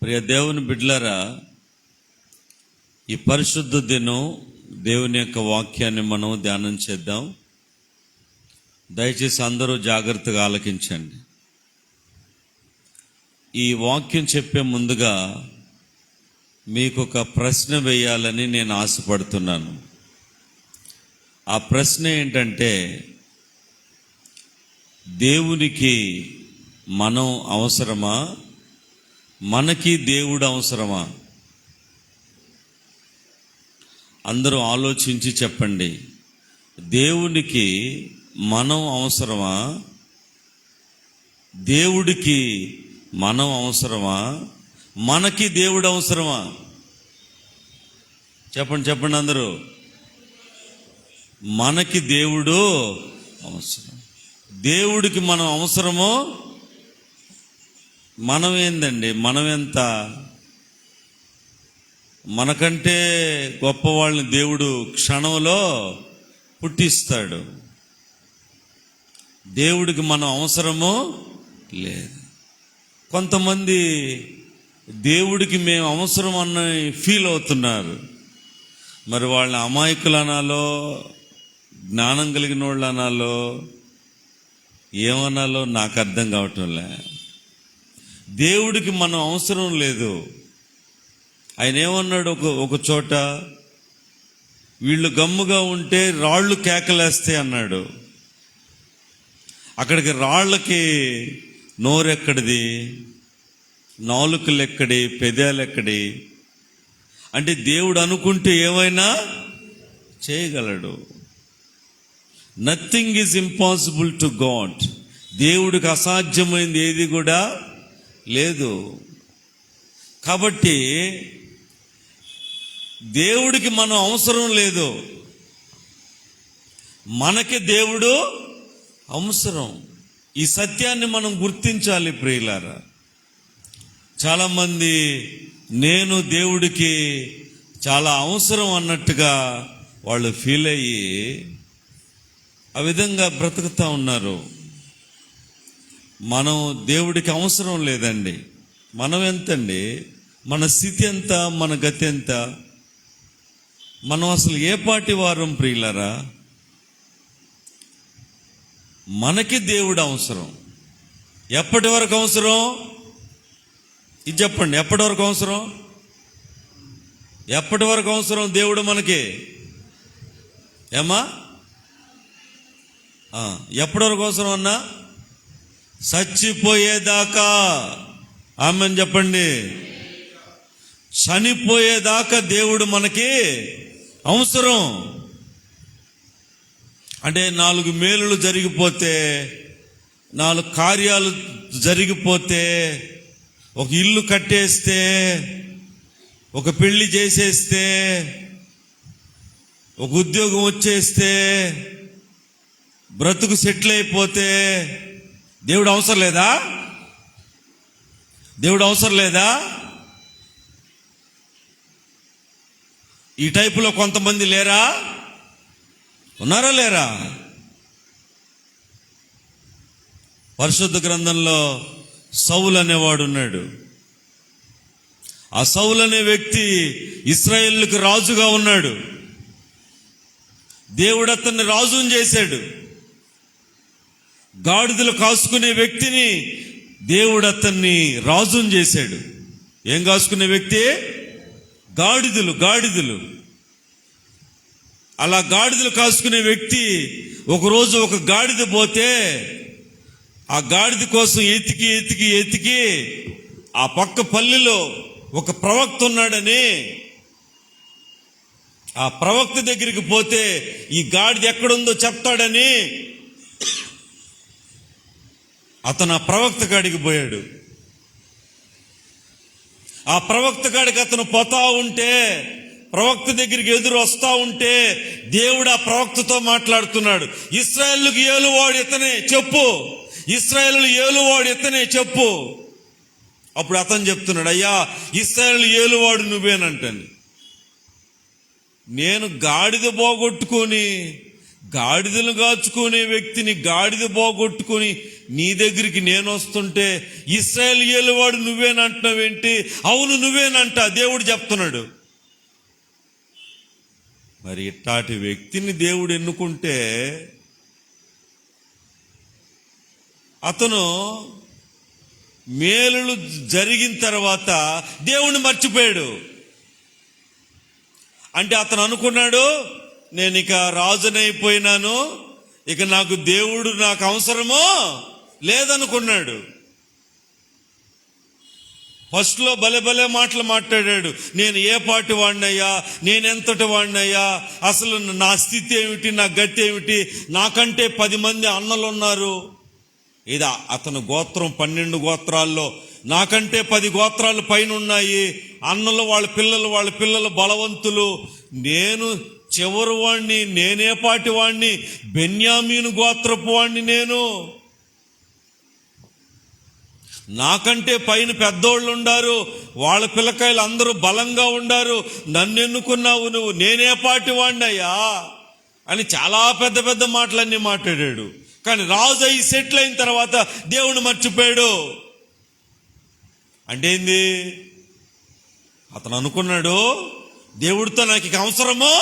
ప్రియ దేవుని బిడ్డలారా, ఈ పరిశుద్ధ దినం దేవుని యొక్క వాక్యాన్ని మనం ధ్యానం చేద్దాం. దయచేసి అందరూ జాగ్రత్తగా ఆలకించండి. ఈ వాక్యం చెప్పే ముందుగా మీకు ఒక ప్రశ్న వేయాలని నేను ఆశపడుతున్నాను. ఆ ప్రశ్న ఏంటంటే, దేవునికి మనం అవసరమా, మనకి దేవుడు అవసరమా? అందరూ ఆలోచించి చెప్పండి. దేవునికి మనం అవసరమా, దేవుడికి మనం అవసరమా, మనకి దేవుడు అవసరమా? చెప్పండి చెప్పండి అందరూ. మనకి దేవుడు అవసరం. దేవుడికి మనం అవసరమో? మనం ఏందండి, మనం ఎంత? మనకంటే గొప్పవాళ్ళని దేవుడు క్షణంలో పుట్టిస్తాడు. దేవుడికి మనం అవసరమో లేదు. కొంతమంది దేవుడికి మేము అవసరం అన్న ఫీల్ అవుతున్నారు. మరి వాళ్ళని అమాయకులు అనాలో, జ్ఞానం కలిగిన వాళ్ళు అనాలో, ఏమనాలో నాకు అర్థం కావటంలే. దేవుడికి మనం అవసరం లేదు. ఆయన ఏమన్నాడు ఒక చోట, వీళ్ళు గమ్ముగా ఉంటే రాళ్ళు కేకలేస్తే అన్నాడు. అక్కడికి రాళ్ళకి నోరెక్కడిది, నాలుకలు ఎక్కడి, పెదాలు ఎక్కడి? అంటే దేవుడు అనుకుంటే ఏమైనా చేయగలడు. Nothing is impossible to God. దేవుడికి అసాధ్యమైంది ఏది కూడా లేదు. కాబట్టి దేవుడికి మనం అవసరం లేదు, మనకి దేవుడు అవసరం. ఈ సత్యాన్ని మనం గుర్తించాలి ప్రియులారా. చాలామంది నేను దేవుడికి చాలా అవసరం అన్నట్టుగా వాళ్ళు ఫీల్ అయ్యి ఆ విధంగా బ్రతుకుతూ ఉన్నారు. మనం దేవుడికి అవసరం లేదండి. మనం ఎంతండి, మన స్థితి ఎంత, మన గతి ఎంత? మనం అసలు ఏ పాటి వారం ప్రియులారా? మనకి దేవుడు అవసరం. ఎప్పటి వరకు అవసరం? ఇది చెప్పండి. ఎప్పటి వరకు అవసరం? ఎప్పటి వరకు అవసరం దేవుడు మనకి? ఏమా ఎప్పటి వరకు అవసరం అన్నా? చచ్చిపోయేదాకా. ఆమెన్ చెప్పండి. చనిపోయేదాకా దేవుడు మనకి అవసరం. అంటే 4 మేలులు జరిగిపోతే, 4 కార్యాలు జరిగిపోతే, ఒక ఇల్లు కట్టేస్తే, ఒక పెళ్లి చేసేస్తే, ఒక ఉద్యోగం వచ్చేస్తే, బ్రతుకు సెటిల్ అయిపోతే దేవుడు అవసరం లేదా? దేవుడు అవసరం లేదా? ఈ టైపులో కొంతమంది లేరా? ఉన్నారా లేరా? పరిశుద్ధ గ్రంథంలో సౌలు అనేవాడు ఉన్నాడు. ఆ సౌలు అనే వ్యక్తి ఇశ్రాయేలుకు రాజుగా ఉన్నాడు. దేవుడు అతన్ని రాజుని చేశాడు. గాడిదలు కాసుకునే వ్యక్తిని దేవుడు అతన్ని రాజుని చేశాడు. ఏం కాసుకునే వ్యక్తి? గాడిదలు. అలా గాడిదలు కాసుకునే వ్యక్తి ఒకరోజు ఒక గాడిద పోతే, ఆ గాడిద కోసం ఎతికి ఆ పక్క పల్లెలో ఒక ప్రవక్త ఉన్నాడని, ఆ ప్రవక్త దగ్గరికి పోతే ఈ గాడిద ఎక్కడుందో చెప్తాడని అతను ఆ ప్రవక్త కాడికి పోయాడు. ఆ ప్రవక్త కాడికి అతను పోతా ఉంటే, ప్రవక్త దగ్గరికి ఎదురు వస్తా ఉంటే దేవుడు ఆ ప్రవక్తతో మాట్లాడుతున్నాడు. ఇశ్రాయేలుకు ఏలువాడు ఇతనే చెప్పు, ఇశ్రాయేలు ఏలువాడు ఇతనే చెప్పు. అప్పుడు అతను చెప్తున్నాడు, అయ్యా ఇశ్రాయేలు ఏలువాడు నువ్వేనంటని. నేను గాడిద పోగొట్టుకొని, గాడిదలు కాచుకునే వ్యక్తిని గాడిద పోగొట్టుకొని నీ దగ్గరికి నేను వస్తుంటే ఇశ్రాయేలు వాడు నువ్వేనంటున్నావేంటి? అవును నువ్వేనంట, దేవుడు చెప్తున్నాడు. మరి ఇట్లాంటి వ్యక్తిని దేవుడు ఎన్నుకుంటే అతను మేలులు జరిగిన తర్వాత దేవుణ్ణి మర్చిపోయాడు. అంటే అతను అనుకున్నాడు, నేను ఇక రాజునైపోయినాను, ఇక నాకు దేవుడు నాకు అవసరమో లేదనుకున్నాడు. ఫస్ట్లో భలే మాటలు మాట్లాడాడు. నేను ఏ పాటి వాడినయ్యా, నేనెంతటి వాడినయ్యా, అసలు నా స్థితి ఏమిటి, నా గతి ఏమిటి, నాకంటే 10 మంది అన్నలు ఉన్నారు. ఇది అతను గోత్రం 12 గోత్రాల్లో నాకంటే 10 గోత్రాలు పైన ఉన్నాయి. అన్నలు వాళ్ళ పిల్లలు బలవంతులు, నేను చివరి వాణ్ణి, నేనే పాటి వాణ్ణి, బెన్యామీను గోత్రపు వాణ్ణి నేను. నాకంటే పైన పెద్దోళ్ళు ఉండారు, వాళ్ళ పిల్లకాయలు అందరూ బలంగా ఉండారు, నన్ను ఎన్నుకున్నావు నువ్వు, నేనే పాటి వాణ్ణయ్యా అని చాలా పెద్ద మాటలన్నీ మాట్లాడాడు. కానీ రాజు అయి సెటిల్ అయిన తర్వాత దేవుని మర్చిపోయాడు. అంటే ఏంది? అతను అనుకున్నాడు, దేవుడితో నాకు ఇక అవసరమో,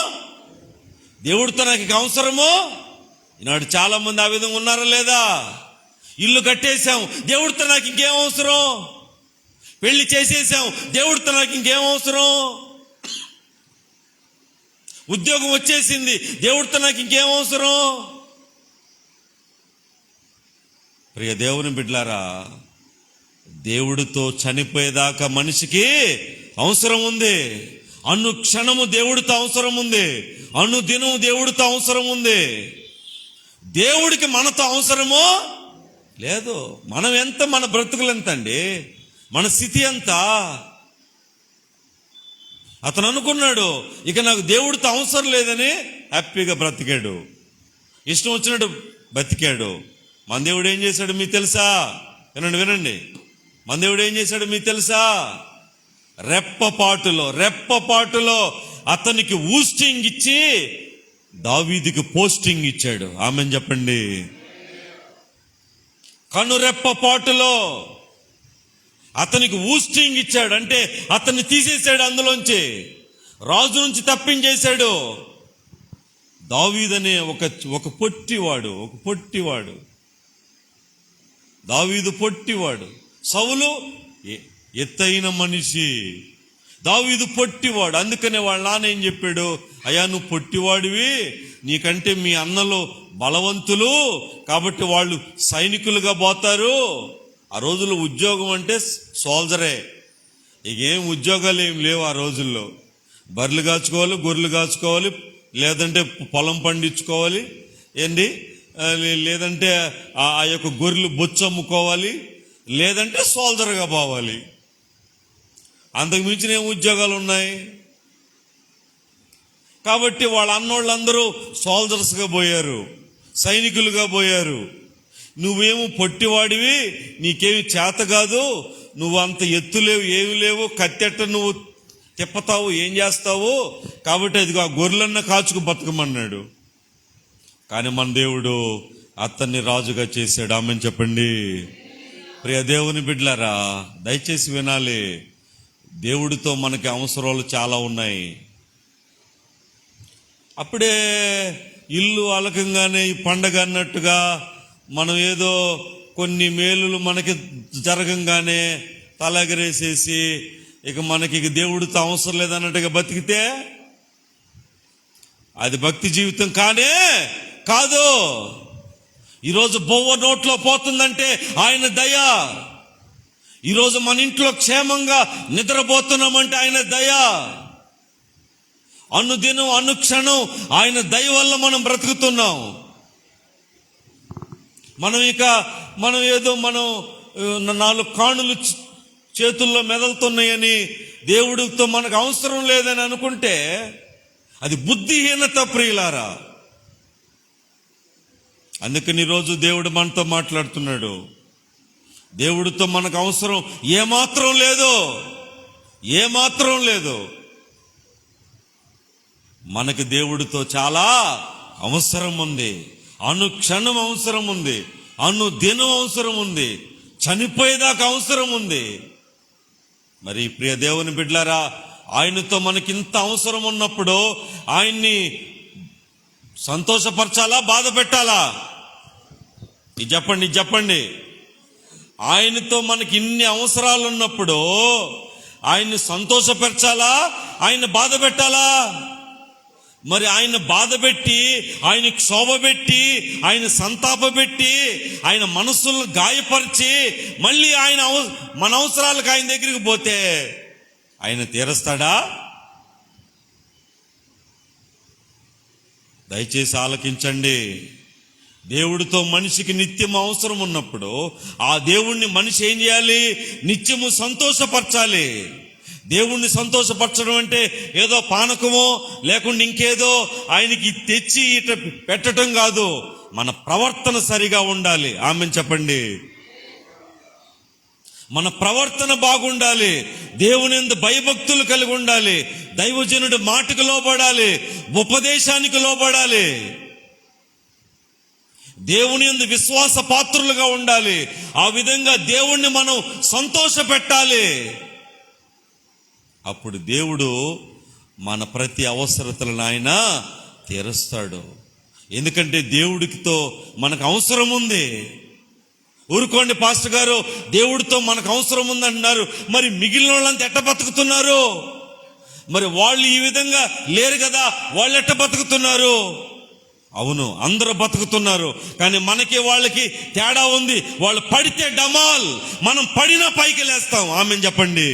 దేవుడితో నాకు ఇక అవసరమో. ఈనాడు చాలా మంది ఆ విధంగా ఉన్నారా లేదా? ఇల్లు కట్టేశాం, దేవుడితో నాకు ఇంకేం అవసరం. పెళ్లి చేసేసాం, దేవుడితో నాకు ఇంకేం అవసరం. ఉద్యోగం వచ్చేసింది, దేవుడితో నాకు ఇంకేం అవసరం. ప్రియ దేవుని బిడ్డలారా, దేవుడితో చనిపోయేదాకా మనిషికి అవసరం ఉంది. అనుక్షణము దేవుడితో అవసరం ఉంది, అనుదినము దేవుడితో అవసరం ఉంది. దేవుడికి మనతో అవసరమో లేదు. మనం ఎంత, మన బ్రతుకులు ఎంత అండి, మన స్థితి ఎంత? అతను అనుకున్నాడు, ఇక నాకు దేవుడితో అవసరం లేదని హ్యాపీగా బ్రతికాడు, ఇష్టం వచ్చినట్టు బతికాడు. మన దేవుడు ఏం చేశాడు మీకు తెలుసా? వినండి. మన దేవుడు ఏం చేశాడు మీకు తెలుసా? రెప్పపాటులో అతనికి ఊస్టింగ్ ఇచ్చి దావీదుకి పోస్టింగ్ ఇచ్చాడు. ఆమెన్ చెప్పండి. కనురెప్పపాటులో అతనికి ఊస్టింగ్ ఇచ్చాడు. అంటే అతన్ని తీసేశాడు, అందులోంచి రాజు నుంచి తప్పించేశాడు. దావీదనే ఒక పొట్టివాడు, దావీదు పొట్టివాడు, సౌలు ఎత్తైన మనిషి, దావీదు పొట్టివాడు. అందుకనే వాళ్ళ నాన్న ఏం చెప్పాడు? అయ్యా నువ్వు పొట్టివాడివి, నీకంటే మీ అన్నలు బలవంతులు, కాబట్టి వాళ్ళు సైనికులుగా పోతారు. ఆ రోజుల్లో ఉద్యోగం అంటే సోల్జరే, ఇకేం ఉద్యోగాలు ఏం లేవు ఆ రోజుల్లో. బర్రెలు కాచుకోవాలి, గొర్రెలు కాచుకోవాలి, లేదంటే పొలం పండించుకోవాలి, లేదంటే ఆ యొక్క గొర్రెలు బొచ్చు అమ్ముకోవాలి, లేదంటే సోల్జర్గా పోవాలి. అంతకు మించిన ఏం ఉద్యోగాలు ఉన్నాయి? కాబట్టి వాళ్ళ అన్నోళ్ళందరూ సోల్జర్స్గా పోయారు, సైనికులుగా పోయారు. నువ్వేమో పొట్టివాడివి, నీకేమి చేత కాదు, నువ్వు అంత ఎత్తులేవు, ఏమి లేవు, కత్తెట్ట నువ్వు తిప్పతావు, ఏం చేస్తావు, కాబట్టి అదిగో ఆ గొర్రెలన్నా కాచుకు బతకమన్నాడు. కానీ మన దేవుడు అతన్ని రాజుగా చేశాడు. ఆమెన్ చెప్పండి. ప్రియ దేవుని బిడ్డలారా, దయచేసి వినాలి. దేవుడితో మనకి అవసరాలు చాలా ఉన్నాయి. అప్పుడే ఇల్లు అలకంగానే ఈ పండగ అన్నట్టుగా మనం ఏదో కొన్ని మేలులు మనకి జరగంగానే తలెగరేసేసి ఇక మనకి దేవుడితో అవసరం లేదన్నట్టుగా బతికితే అది భక్తి జీవితం కానే కాదు. ఈరోజు బొవ్వ నోట్లో పోతుందంటే ఆయన దయ. ఈరోజు మన ఇంట్లో క్షేమంగా నిద్రపోతున్నామంటే ఆయన దయ. అనుదినం అనుక్షణం ఆయన దయ వల్ల మనం బ్రతుకుతున్నాం. మనం ఏదో 4 కాణులు చేతుల్లో మెదలుతున్నాయని దేవుడితో మనకు అవసరం లేదని అనుకుంటే అది బుద్ధిహీనత ప్రియులారా. అందుకని ఈరోజు దేవుడు మనతో మాట్లాడుతున్నాడు. దేవుడితో మనకు అవసరం ఏమాత్రం లేదు. మనకి దేవుడితో చాలా అవసరం ఉంది, అనుక్షణం అవసరం ఉంది, అనుదినం అవసరం ఉంది, చనిపోయేదాకా అవసరం ఉంది. మరి ప్రియ దేవుని బిడ్డలారా, ఆయనతో మనకింత అవసరం ఉన్నప్పుడు ఆయన్ని సంతోషపరచాలా, బాధ పెట్టాలా? ఇది చెప్పండి. ఆయనతో మనకి ఇన్ని అవసరాలు ఉన్నప్పుడు ఆయన్ని సంతోషపరచాలా, ఆయన బాధ పెట్టాలా? మరి ఆయన బాధ పెట్టి, ఆయన క్షోభ పెట్టి, ఆయన సంతాప పెట్టి, ఆయన మనస్సులను గాయపరిచి మళ్ళీ ఆయన మన అవసరాలకు ఆయన దగ్గరికి పోతే ఆయన తీరుస్తాడా? దయచేసి ఆలకించండి. దేవుడితో మనిషికి నిత్యం అవసరం ఉన్నప్పుడు ఆ దేవుణ్ణి మనిషి ఏం చేయాలి? నిత్యము సంతోషపరచాలి. దేవుణ్ణి సంతోషపరచడం అంటే ఏదో పానకమో లేకుండా ఇంకేదో ఆయనకి తెచ్చి ఇట పెట్టడం కాదు. మన ప్రవర్తన సరిగా ఉండాలి. ఆమెన్ చెప్పండి. మన ప్రవర్తన బాగుండాలి. దేవుని యందు భయభక్తులు కలిగి ఉండాలి. దైవజనుడి మాటకు లోబడాలి, ఉపదేశానికి లోబడాలి. దేవుని యందు విశ్వాస పాత్రులుగా ఉండాలి. ఆ విధంగా దేవుణ్ణి మనం సంతోష పెట్టాలి. అప్పుడు దేవుడు మన ప్రతి అవసరతలను ఆయన తీరుస్తాడు. ఎందుకంటే దేవుడితో మనకు అవసరం ఉంది. ఊరుకోండి పాస్టర్ గారు, దేవుడితో మనకు అవసరం ఉందంటున్నారు, మరి మిగిలిన వాళ్ళంతా ఎట్ట బతుకుతున్నారు? మరి వాళ్ళు ఈ విధంగా లేరు కదా, వాళ్ళు ఎట్ట బతుకుతున్నారు? అవును, అందరూ బతుకుతున్నారు, కానీ మనకి వాళ్ళకి తేడా ఉంది. వాళ్ళు పడితే డమాల్, మనం పడినా పైకి లేస్తాం. ఆమెన్ చెప్పండి.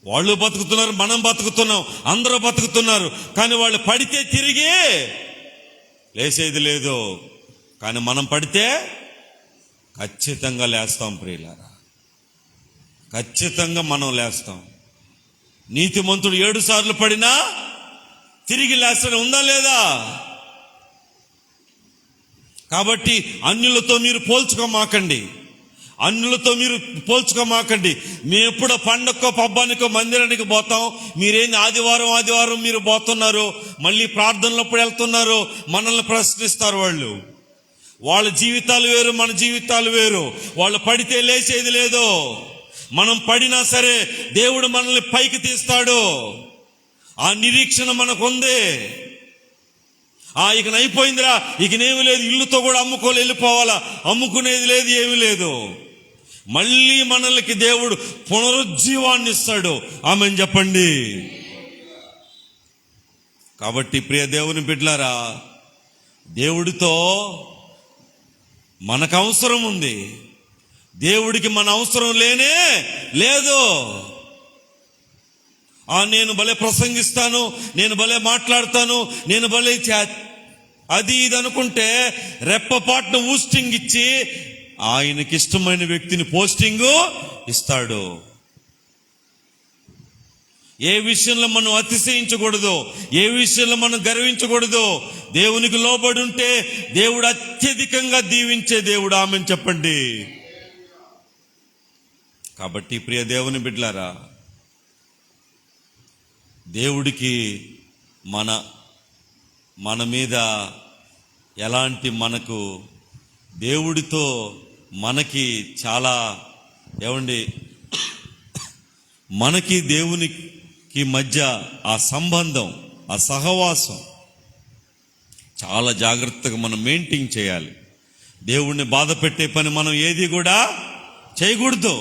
వాళ్ళు బతుకుతున్నారు, మనం బతుకుతున్నాం, అందరూ బతుకుతున్నారు, కానీ వాళ్ళు పడితే తిరిగి లేసేది లేదు. కానీ మనం పడితే ఖచ్చితంగా లేస్తాం ప్రియులారా, ఖచ్చితంగా మనం లేస్తాం. నీతిమంతుడు 7 సార్లు పడినా తిరిగి లేస్తూనే ఉందా లేదా? కాబట్టి అన్యులతో మీరు పోల్చుకోమాకండి. మేము ఎప్పుడో పండక్కో పబ్బానికో మందిరానికి పోతాం, మీరేంది ఆదివారం మీరు పోతున్నారు, మళ్ళీ ప్రార్థనలప్పుడు వెళ్తున్నారు, మనల్ని ప్రశ్నిస్తారు. వాళ్ళ జీవితాలు వేరు, మన జీవితాలు వేరు. వాళ్ళు పడితే లేచేది లేదు. మనం పడినా సరే దేవుడు మనల్ని పైకి తీస్తాడు. ఆ నిరీక్షణ మనకుంది. ఇక అయిపోయిందిరా, ఇకనేమి లేదు, ఇల్లుతో కూడా అమ్ముకోలు వెళ్ళిపోవాలా, అమ్ముకునేది లేదు, ఏమీ లేదు. మళ్ళీ మనల్కి దేవుడు పునరుజ్జీవాన్ని ఇస్తాడు. ఆమెన్ చెప్పండి. కాబట్టి ప్రియ దేవుని బిడ్డలారా, దేవుడితో మనకు అవసరం ఉంది, దేవుడికి మన అవసరం లేనే లేదు. నేను భలే ప్రసంగిస్తాను, నేను భలే మాట్లాడతాను, నేను భలే అది ఇది అనుకుంటే రెప్పపాటును ఊస్టింగ్ ఇచ్చి ఆయనకి ఇష్టమైన వ్యక్తిని పోస్టింగు ఇస్తాడు. ఏ విషయంలో మనం అతిశయించకూడదు, ఏ విషయంలో మనం గర్వించకూడదు. దేవునికి లోబడి ఉంటే దేవుడు అత్యధికంగా దీవించే దేవుడు. ఆమెన్ చెప్పండి. కాబట్టి ప్రియ దేవుని బిడ్డలారా, దేవుడికి మన మీద ఎలాంటి దేవుడితో మనకి చాలా మనకి దేవునికి మధ్య ఆ సంబంధం, ఆ సహవాసం చాలా జాగ్రత్తగా మనం మెయింటైన్ చేయాలి. దేవుణ్ణి బాధ పెట్టే పని మనం ఏది కూడా చేయకూడదు.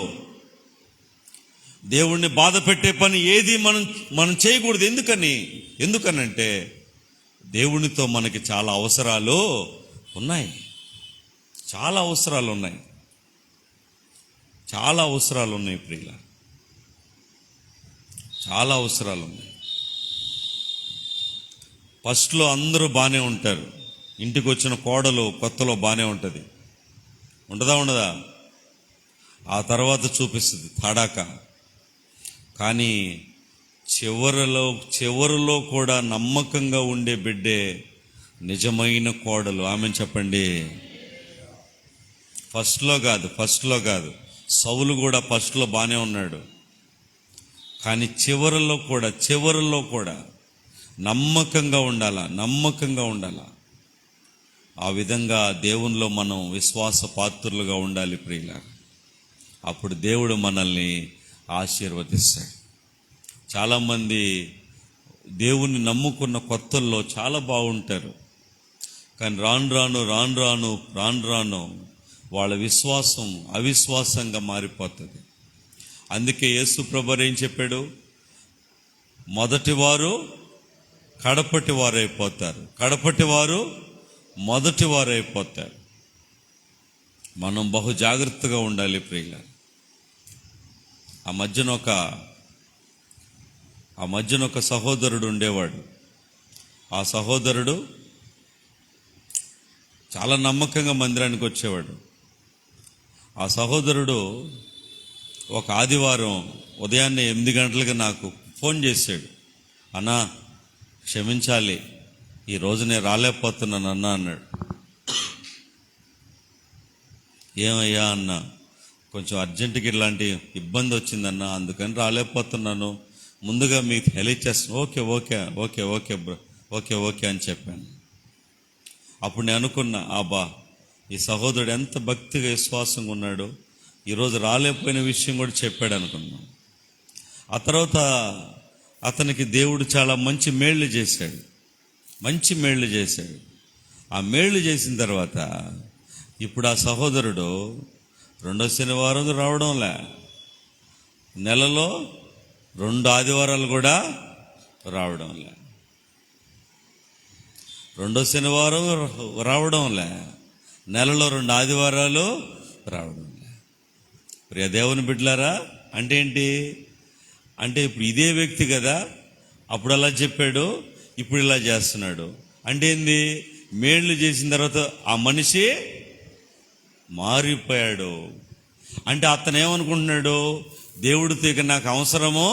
దేవుణ్ణి బాధ పెట్టే పని ఏది మనం చేయకూడదు. ఎందుకనంటే దేవునితో మనకి చాలా అవసరాలు ఉన్నాయి. చాలా అవసరాలు ఉన్నాయి ప్రియుల, చాలా అవసరాలు ఉన్నాయి. ఫస్ట్లో అందరూ బాగానే ఉంటారు. ఇంటికి వచ్చిన కోడలు కొత్తలో బాగానే ఉంటుంది, ఉండదా? ఆ తర్వాత చూపిస్తుంది తడాక. కానీ చివరిలో కూడా నమ్మకంగా ఉండే బిడ్డే నిజమైన కోడలు. ఆమె చెప్పండి. ఫస్ట్లో కాదు. సౌలు కూడా ఫస్ట్లో బాగానే ఉన్నాడు, కానీ చివరిలో కూడా నమ్మకంగా ఉండాలా. ఆ విధంగా దేవునిలో మనం విశ్వాస పాత్రులుగా ఉండాలి ప్రియులారా. అప్పుడు దేవుడు మనల్ని ఆశీర్వదిస్తాడు. చాలామంది దేవుణ్ణి నమ్ముకున్న కొత్తల్లో చాలా బాగుంటారు, కానీ రాను రాను వాళ్ళ విశ్వాసం అవిశ్వాసంగా మారిపోతుంది. అందుకే యేసు ప్రభువు ఏం చెప్పాడు? మొదటివారు కడపటి వారైపోతారు, కడపటివారు మొదటి వారైపోతారు. మనం బహు జాగ్రత్తగా ఉండాలి ప్రియులారా. ఆ మధ్యన ఒక సహోదరుడు ఉండేవాడు. ఆ సహోదరుడు చాలా నమ్మకంగా మందిరానికి వచ్చేవాడు. ఆ సహోదరుడు ఒక ఆదివారం ఉదయాన్నే 8 గంటలకు నాకు ఫోన్ చేశాడు. అన్నా, క్షమించాలి, ఈరోజు నేను రాలేకపోతున్నాను అన్నా అన్నాడు. ఏమయ్యా అన్నా, కొంచెం అర్జెంటుగా ఇలాంటి ఇబ్బంది వచ్చిందన్నా, అందుకని రాలేకపోతున్నాను, ముందుగా మీకు తెలియచేస్తాను. ఓకే అని చెప్పాను. అప్పుడు నేను అనుకున్నా, ఈ సహోదరుడు ఎంత భక్తిగా విశ్వాసంగా ఉన్నాడో, ఈరోజు రాలేకపోయిన విషయం కూడా చెప్పాడు అనుకున్నాను. ఆ తర్వాత అతనికి దేవుడు చాలా మంచి మేళ్ళు చేశాడు. ఆ మేళ్ళు చేసిన తర్వాత ఇప్పుడు ఆ సహోదరుడు 2వ శనివారం రావడంలే, నెలలో 2 ఆదివారాలు కూడా రావడంలే, 2వ శనివారం రావడంలే, నెలలో 2 ఆదివారాలు రావడంలే. ప్రియ దేవుని బిడ్డలారా, అంటే ఏంటి అంటే ఇప్పుడు ఇదే వ్యక్తి కదా, అప్పుడు అలా చెప్పాడు, ఇప్పుడు ఇలా చేస్తున్నాడు. అంటే ఏంది? మేళ్ళు చేసిన తర్వాత ఆ మనిషి మారిపోయాడు. అంటే అతను ఏమనుకుంటున్నాడు? దేవుడితో ఇక నాకు అవసరమో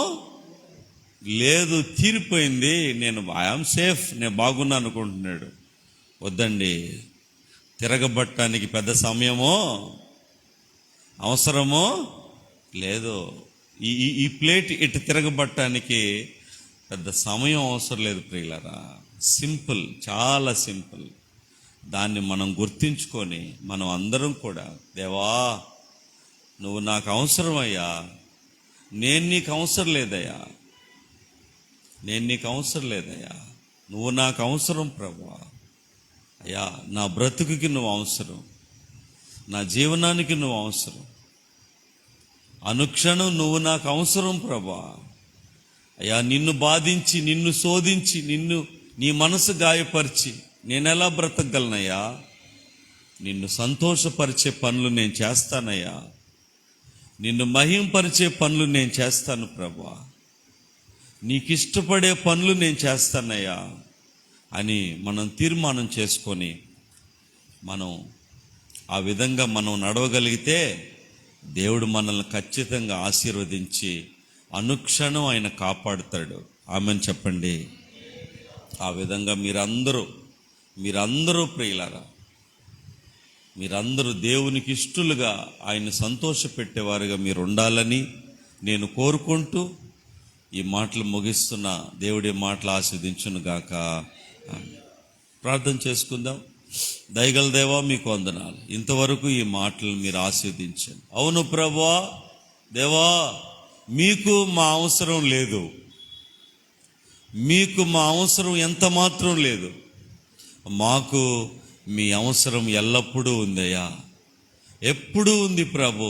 లేదు, తీరిపోయింది, ఐఆమ్ సేఫ్, నేను బాగున్నా అనుకుంటున్నాడు. వద్దండి, తిరగబట్టడానికి పెద్ద సమయమో అవసరమో లేదు. ఈ ప్లేట్ ఇటు తిరగబట్టడానికి పెద్ద సమయం అవసరం లేదు ప్రియులారా. సింపుల్, చాలా సింపుల్. దాన్ని మనం గుర్తించుకొని మనం అందరం కూడా, దేవా నువ్వు నాకు అవసరమయ్యా, నేను నీకు అవసరం లేదయ్యా, నువ్వు నాకు అవసరం ప్రభువా. అయ్యా, నా బ్రతుకుకి నువ్వు అవసరం, నా జీవనానికి నువ్వు అవసరం, అనుక్షణం నువ్వు నాకు అవసరం ప్రభా. అయ్యా, నిన్ను బాధించి, నిన్ను శోధించి, నీ మనసు గాయపరిచి నేనెలా బ్రతకగలనయ్యా? నిన్ను సంతోషపరిచే పనులు నేను చేస్తానయ్యా, నిన్ను మహింపరిచే పనులు నేను చేస్తాను ప్రభా, నీకు ఇష్టపడే పనులు నేను చేస్తానయ్యా అని మనం తీర్మానం చేసుకొని మనం ఆ విధంగా మనం నడవగలిగితే దేవుడు మనల్ని ఖచ్చితంగా ఆశీర్వదించి అనుక్షణం ఆయన కాపాడుతాడు. ఆమెను చెప్పండి. ఆ విధంగా మీరందరూ ప్రియులారా, మీరందరూ దేవునికి ఇష్టలుగా ఆయన సంతోషపెట్టేవారుగా మీరు ఉండాలని నేను కోరుకుంటూ ఈ మాటలు ముగిస్తున్న. దేవుడి మాటలు ఆశీర్వదించును గాక. ప్రార్థన చేసుకుందాం. దయగల దేవా, మీకు వందనాలు, ఇంతవరకు ఈ మాటలు మీరు ఆశీర్వదించారు. అవును ప్రభువా, దేవా, మీకు మా అవసరం లేదు, మీకు మా అవసరం ఎంత మాత్రం లేదు, మాకు మీ అవసరం ఎల్లప్పుడూ ఉందయ్యా, ఎప్పుడూ ఉంది ప్రభు,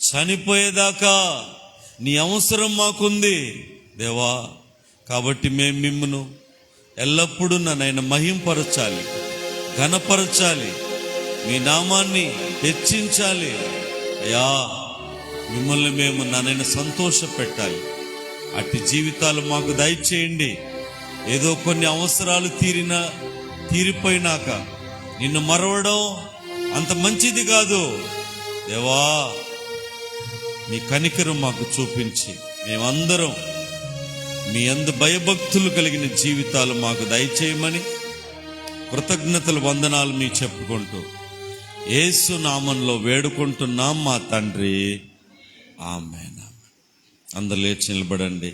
చనిపోయేదాకా నీ అవసరం మాకుంది దేవా. కాబట్టి మేము మిమ్మును ఎల్లప్పుడూ నన్ను మహింపరచాలి, ఘనపరచాలి, మీ నామాన్ని హెచ్చించాలి అయ్యా. మిమ్మల్ని మేము నన్ను సంతోష పెట్టాలి. అట్టి జీవితాలు మాకు దయచేయండి. ఏదో కొన్ని అవసరాలు తీరిపోయినాక నిన్ను మరవడం అంత మంచిది కాదు దేవా. మీ కనికరం మాకు చూపించి మేమందరం మీ అందు భయభక్తులు కలిగిన జీవితాలు మాకు దయచేయమని కృతజ్ఞతలు, వందనాలు మీ చెప్పుకుంటూ యేసు నామంలో వేడుకుంటున్నాం మా తండ్రి. ఆమేన్. అందరూ లేచి నిలబడండి.